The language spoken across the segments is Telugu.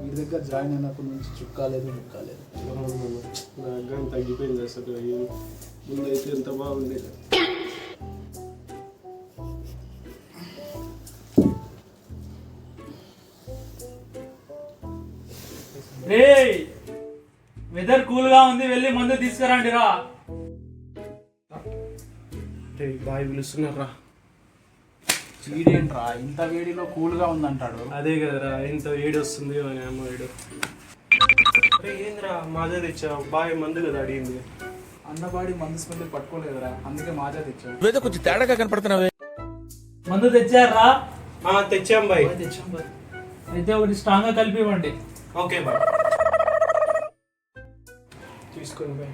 వీడి దగ్గర జాయిన్ అయినప్పటి నుంచి చుక్కాలేదు ముక్కాలేదు. నాకు తగ్గిపోయింది అసలు. ముందైతే ఎంత బాగుండేది. వెదర్ కూల్ గా ఉంది, వెళ్ళి మందు తీసుకురండి రా. బాయ్ పిలుస్తున్నారా? వీడేంట్రా ఇంత వేడిలో కూల్ గా ఉందంటాడు. అదే కదరా, ఇంత వేడి వస్తుంది అని అమ్మ వేడు. ఏంద్రా మాజా తెచ్చావు? బాయ్ మందు కదా అడిగింది. అన్నబాడి మందు స్మెల్ పట్టుకోలేదురా, అందుకే మాజా తెచ్చావు. ఏదో కొంచెం తేడాగా కనపడుతున్నావే. మందు తెచ్చారా? తెచ్చాం బాయ్. తెచ్చాం బాయ్. అయితే ఒకటి స్ట్రాంగ్ గా కలిపి ఇవ్వండి. ఓకే బాయ్, తీసుకోండి బాయ్.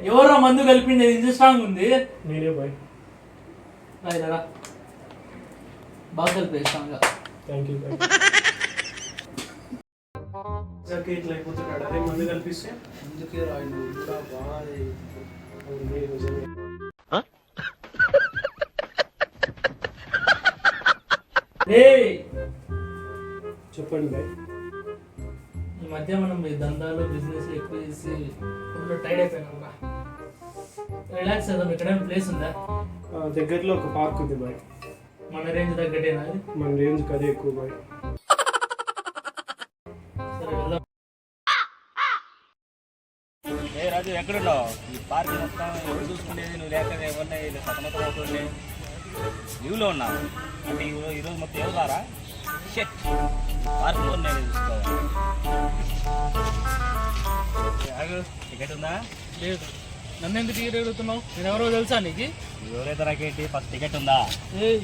ఎవరా మందు కలిపింది? ఇంత స్ట్రాంగ్ ఉంది. నేనే బాయ్. రా బాగా కలిపి స్ట్రాంగ్ గా. Thank you bye. ఇట్లా అయిపోతున్నాడు. అదే మందు కల్పిస్తే అందుకే రాయుడు ఇంకా బాగా చెప్పండి బాయ్. ఈ మధ్య మనం ఈ దందాలు బిజినెస్ ఎక్కువ చేసి ఫుల్ టైడ్ అయిపోయినాం. రిలాక్స్ అవుదాం. ఎక్కడైనా ప్లేస్ ఉందా? దగ్గరలో ఒక పార్క్ ఉంది బాయ్. మన రేంజ్ తగ్గట్టేనా? మన రేంజ్ కదే ఎక్కువ బాయ్. సరే వెళ్దాం. రాజు ఎక్కడున్నావు? ఈ పార్క్ మొత్తం ఎవరు చూసుకునేది? నువ్వు లేక ఎవరిని సతమతం అవుతుండే లీవ్లో ఉన్నావు అంటే ఈరోజు మొత్తం ఎవరు రారా? పార్క్ నేను చూసుకోవాలి. టికెట్ ఉందా? లేదు. నన్ను ఎందుకు టికెట్ అడుగుతున్నావు? నేను ఎవరో తెలుసా నీకు? ఎవరైతే నాకేంటి? ఫస్ట్ టికెట్ ఉందా?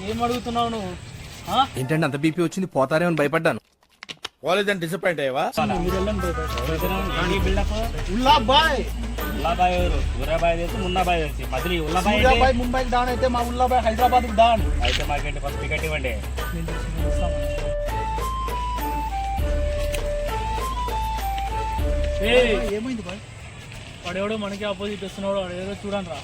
ఏం అడుగుతున్నావు నువ్వు? ఏంటంటే అంత బీపీ వచ్చింది, పోతారేమని భయపడ్డాను. కాలేజ్ డిసప్పాయింట్ అయ్యావా? ఉల్లాబాయ్ ఎవరు? ఉర్రాబాయ్ తెలుసు, మున్నాబాయ్ తెలుసు. మధ్యలో ఉల్లాబాయ్ ముంబైకి దాని అయితే మా ఉల్లాబాయ్ హైదరాబాద్ దాని. అయితే మాకేంటి? ఫస్ట్ టికెట్ ఇవ్వండి. ఏమైంది బాయ్? వాడెవడో మనకి ఆపోజిట్ వస్తున్నాడు. వాడు ఏదో చూడండి రా.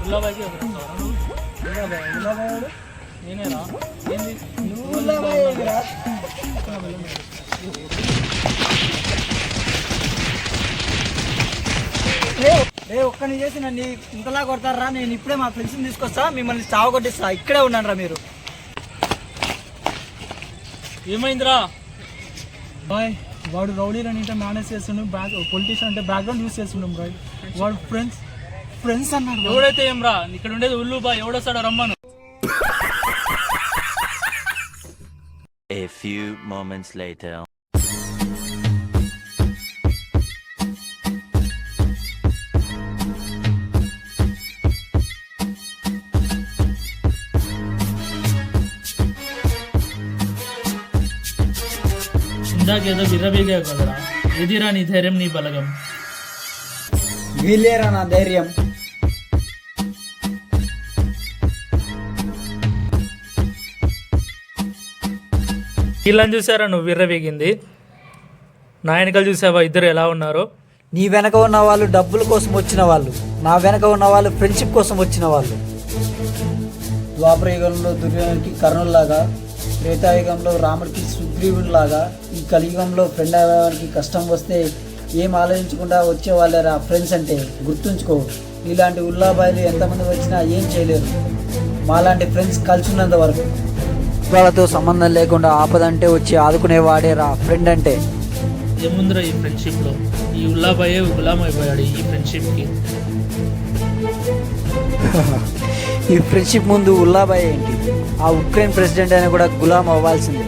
ఉల్లాబాయ్కి ఉల్లాబాయ్ నేనేరా? ఏంది ఒక్కని చేసి నన్ను ఇంతలా కొడతారా? నేను ఇప్పుడే మా ఫ్రెండ్స్ని తీసుకొస్తా, మిమ్మల్ని చావ కొట్టిస్తా. ఇక్కడే ఉన్నాను రా మీరు. ఏమైందిరా? బాయ్ వాడు రౌడీ అని మేనేజ్ చేస్తుండే, పొలిటీషియన్ అంటే బ్యాక్గ్రౌండ్ యూజ్ చేస్తుండే బాయ్. వాడు ఫ్రెండ్స్ అన్నాడు. ఎవడైతే ఏం రా, ఇక్కడ ఉండేది ఉల్లు బాయ్. ఎవడొస్తాడో రమ్మను. A few moments later. ఇందాకేదో విర్రవీగా కదరా? ఎదిరా నీ ధైర్యం, నీ బలగం? వీళ్ళేరా నా ధైర్యం. వీళ్ళని చూసారా నువ్వు విర్రవీగింది? నా వెనకాల చూసావా ఇద్దరు ఎలా ఉన్నారో? నీ వెనక ఉన్న వాళ్ళు డబ్బుల కోసం వచ్చిన వాళ్ళు, నా వెనక ఉన్న వాళ్ళు ఫ్రెండ్షిప్ కోసం వచ్చిన వాళ్ళు. ద్వాపరయుగంలో దుర్యోధనుడికి కర్ణుల్లాగా, త్రేతాయుగంలో రాముడికి సుగ్రీవునిలాగా, ఈ కలియుగంలో ఫ్రెండ్ అవ్వడానికి కష్టం వస్తే ఏం ఆలోచించకుండా వచ్చే వాళ్ళేరా ఫ్రెండ్స్ అంటే. గుర్తుంచుకో, ఇలాంటి ఉల్లాబాయిలు ఎంతమంది వచ్చినా ఏం చేయలేరు మాలాంటి ఫ్రెండ్స్ కలిసి ఉన్నంత వరకు. వాళ్ళతో సంబంధం లేకుండా ఆపదంటే వచ్చి ఆదుకునేవాడేరా ఫ్రెండ్ అంటే. ఏముందిరా ఈ ఫ్రెండ్షిప్లో? ఈ ఉల్లాబాయే గులాం అయిపోయాడు ఈ ఫ్రెండ్షిప్కి. ఈ ఫ్రెండ్షిప్ ముందు ఉల్లాబాయ్ ఏంటి, ఆ ఉక్రెయిన్ ప్రెసిడెంట్ అయినా కూడా గులాం అవ్వాల్సిందే.